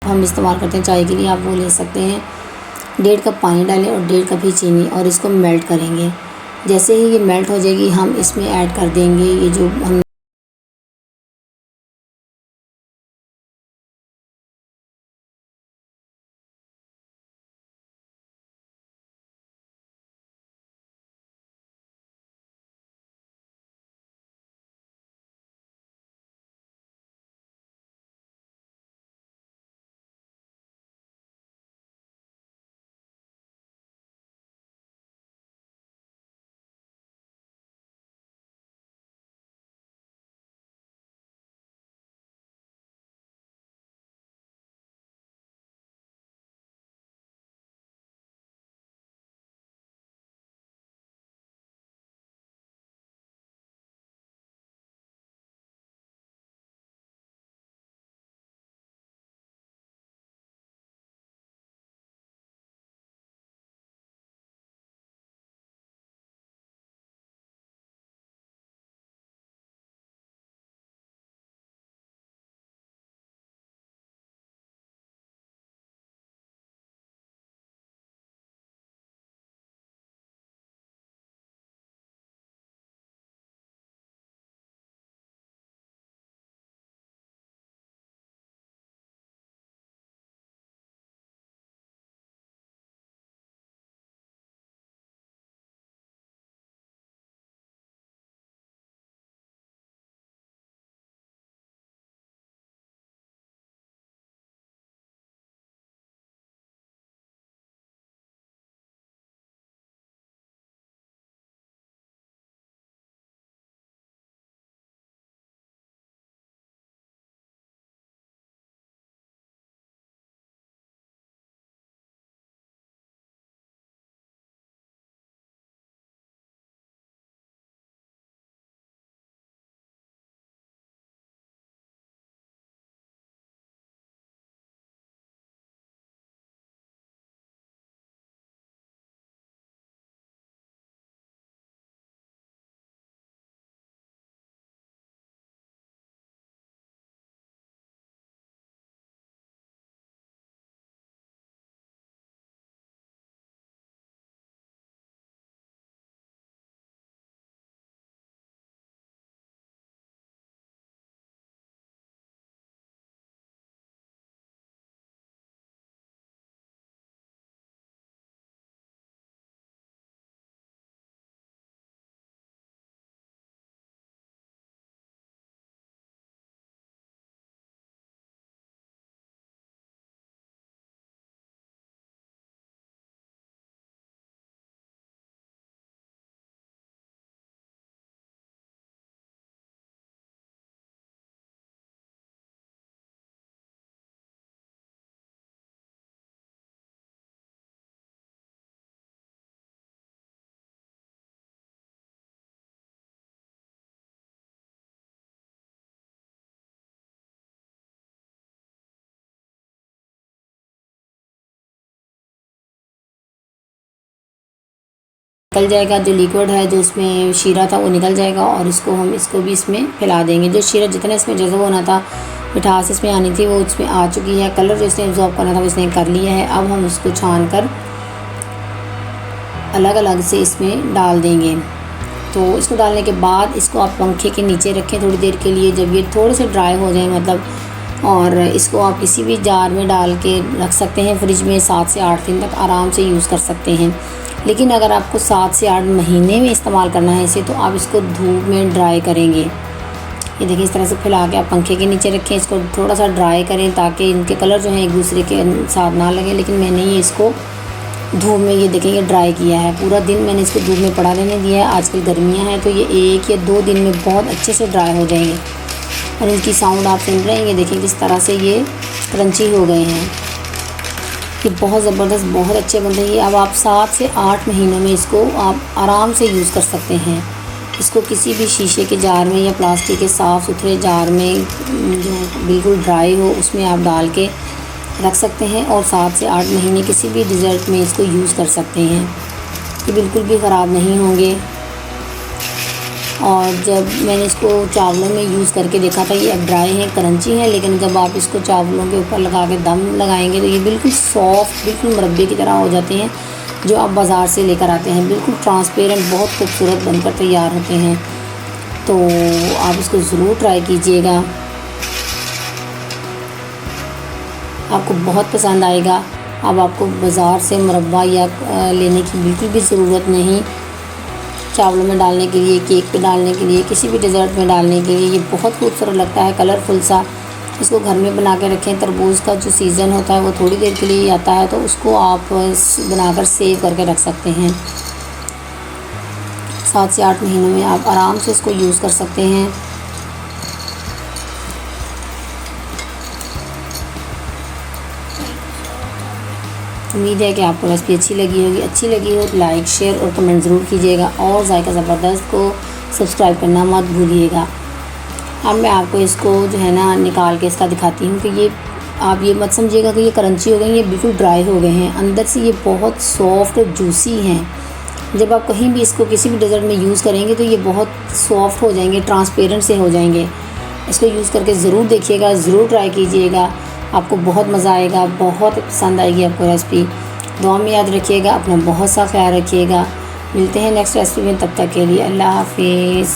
हम इस्तेमाल करते हैं चाय के लिए, आप वो ले सकते हैं। 1.5 कप पानी डालें और 1.5 कप ही चीनी, और इसको मेल्ट करेंगे। जैसे ही ये मेल्ट हो जाएगी हम इसमें ऐड कर देंगे ये जो हम निकल जाएगा। जो लिक्विड है जो उसमें शीरा था वो निकल जाएगा, और इसको भी इसमें फैला देंगे। जो शीरा जितना इसमें जज़ब होना था, मिठास इसमें आनी थी, वो इसमें आ चुकी है। कलर जो इसने एब्जॉर्ब करना था वो इसने कर लिया है। अब हम उसको छान कर अलग अलग से इसमें डाल देंगे। तो इसको डालने के बाद इसको आप पंखे के नीचे रखें थोड़ी देर के लिए, जब ये थोड़े से ड्राई हो जाए मतलब, और इसको आप किसी भी जार में डाल के रख सकते हैं फ्रिज में। 7 से 8 दिन तक आराम से यूज़ कर सकते हैं। लेकिन अगर आपको 7 से 8 महीने में इस्तेमाल करना है इसे, तो आप इसको धूप में ड्राई करेंगे। ये देखिए इस तरह से फैला के आप पंखे के नीचे रखें, इसको थोड़ा सा ड्राई करें ताकि इनके कलर जो हैं एक दूसरे के साथ ना लगे। लेकिन मैंने ये इसको धूप में, ये देखेंगे ड्राई किया है। पूरा दिन मैंने इसको धूप में पड़ा रहने दिया है। आजकल गर्मियाँ हैं तो ये 1 या 2 दिन में बहुत अच्छे से ड्राई हो जाएंगे। और इनकी साउंड आप सुन रहे हैं, देखिए किस तरह से ये क्रंची हो गए हैं। ये बहुत ज़बरदस्त, बहुत अच्छे बनते हैं ये। अब आप 7 से 8 महीनों में इसको आप आराम से यूज़ कर सकते हैं। इसको किसी भी शीशे के जार में या प्लास्टिक के साफ़ सुथरे जार में जो बिल्कुल ड्राई हो उसमें आप डाल के रख सकते हैं, और 7 से 8 महीने किसी भी डिज़र्ट में इसको यूज़ कर सकते हैं। ये बिल्कुल भी ख़राब नहीं होंगे। और जब मैंने इसको चावलों में यूज़ करके देखा था, ये अब ड्राई हैं, क्रंची हैं, लेकिन जब आप इसको चावलों के ऊपर लगा के दम लगाएंगे तो ये बिल्कुल सॉफ्ट, बिल्कुल मुरब्बे की तरह हो जाते हैं, जो आप बाज़ार से लेकर आते हैं। बिल्कुल ट्रांसपेरेंट, बहुत खूबसूरत बनकर तैयार होते हैं। तो आप इसको ज़रूर ट्राई कीजिएगा, आपको बहुत पसंद आएगा। अब आपको बाज़ार से मुरब्बा या लेने की बिल्कुल भी ज़रूरत नहीं। चावलों में डालने के लिए, केक पे डालने के लिए, किसी भी डेज़र्ट में डालने के लिए ये बहुत खूबसूरत लगता है, कलरफुल सा। इसको घर में बना के रखें। तरबूज का जो सीज़न होता है वो थोड़ी देर के लिए ही आता है, तो उसको आप बनाकर सेव करके रख सकते हैं। 7 से 8 महीनों में आप आराम से इसको यूज़ कर सकते हैं। उम्मीद है कि आपको रेसिपी अच्छी लगी होगी। अच्छी लगी हो तो लाइक, शेयर और कमेंट ज़रूर कीजिएगा, और जायका ज़बरदस्त को सब्सक्राइब करना मत भूलिएगा। अब मैं आपको इसको जो है ना निकाल के इसका दिखाती हूँ कि ये, आप ये मत समझिएगा कि ये क्रंची हो गई, ये बिल्कुल ड्राई हो गए हैं। अंदर से ये बहुत सॉफ्ट और जूसी हैं। जब आप कहीं भी इसको किसी भी डेज़र्ट में यूज़ करेंगे तो ये बहुत सॉफ्ट हो जाएंगे, ट्रांसपेरेंट से हो जाएंगे। इसको यूज़ करके ज़रूर देखिएगा, ज़रूर ट्राई कीजिएगा, आपको बहुत मज़ा आएगा, बहुत पसंद आएगी आपको रेसिपी। दुआ में याद रखिएगा, अपना बहुत सा ख्याल रखिएगा। मिलते हैं नेक्स्ट रेसिपी में, तब तक के लिए अल्लाह हाफिज़।